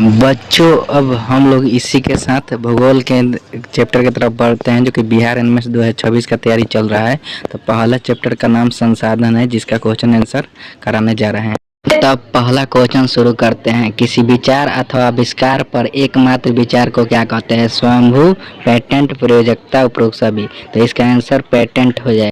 बच्चों, अब हम लोग इसी के साथ भूगोल के चैप्टर की तरफ बढ़ते हैं, जो कि बिहार एनएमएस 2026 का तैयारी चल रहा है। तो पहला चैप्टर का नाम संसाधन है, जिसका क्वेश्चन आंसर कराने जा रहे हैं। तब पहला क्वेश्चन शुरू करते हैं। किसी विचार अथवा आविष्कार पर एकमात्र विचार को क्या कहते हैं? स्वयंभू, पेटेंट, प्रयोज्यता, उपरोक्त सभी। तो इसका आंसर पेटेंट हो जाएगा।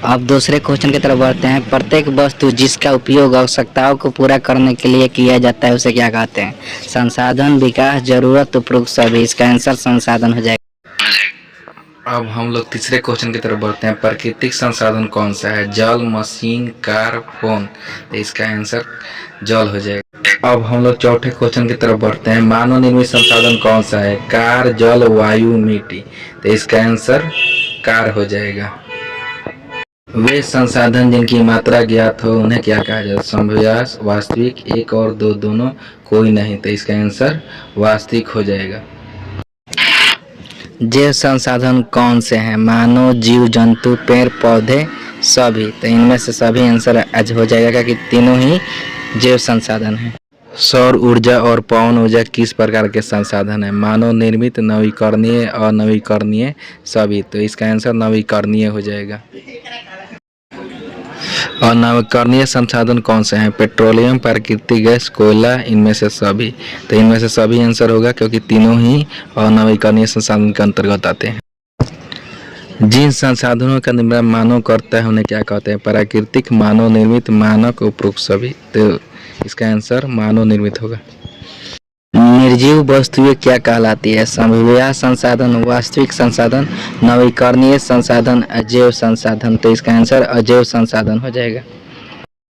अब दूसरे क्वेश्चन की तरफ बढ़ते हैं। प्रत्येक वस्तु जिसका उपयोग आवश्यकताओं को पूरा करने के लिए किया जाता है, उसे क्या कहते हैं? संसाधन, विकास, जरूरत, उपरोक्त सभी। इसका आंसर संसाधन हो जाएगा। अब हम लोग तीसरे क्वेश्चन की तरफ बढ़ते हैं। प्राकृतिक संसाधन कौन सा है? जल, मशीन, कार, फोन। तो इसका आंसर जल हो जाएगा। अब हम लोग चौथे क्वेश्चन की तरफ बढ़ते हैं। मानव निर्मित संसाधन कौन सा है? कार, जल, वायु, मिट्टी। तो इसका आंसर कार हो जाएगा। वे संसाधन जिनकी मात्रा ज्ञात हो उन्हें क्या कहा जाता है? संभव्य, वास्तविक, एक और दो, दोनों, कोई नहीं। तो इसका आंसर वास्तविक हो जाएगा। जैव संसाधन कौन से हैं? मानव, जीव जंतु, पेड़ पौधे, सभी। तो इनमें से सभी आंसर आज हो जाएगा कि तीनों ही जैव संसाधन हैं। सौर ऊर्जा और पवन ऊर्जा किस प्रकार के संसाधन है? मानव निर्मित, नवीकरणीय, अनवीकरणीय, सभी। तो इसका आंसर नवीकरणीय हो जाएगा। और नवीकरणीय संसाधन कौन से हैं? पेट्रोलियम, प्राकृतिक गैस, कोयला, इनमें से सभी। तो इनमें से सभी आंसर होगा, क्योंकि तीनों ही अनवीकरणीय संसाधन के अंतर्गत आते हैं। जिन संसाधनों का निर्माण मानव करता है उन्हें क्या कहते हैं? प्राकृतिक, मानव निर्मित, मानक, उपरोक्त सभी। तो इसका आंसर मानव निर्मित होगा। निर्जीव वस्तुएं क्या कहलाती है? संभव्य संसाधन, वास्तविक संसाधन, नवीकरणीय संसाधन, अजैव संसाधन। तो इसका आंसर अजैव संसाधन हो जाएगा।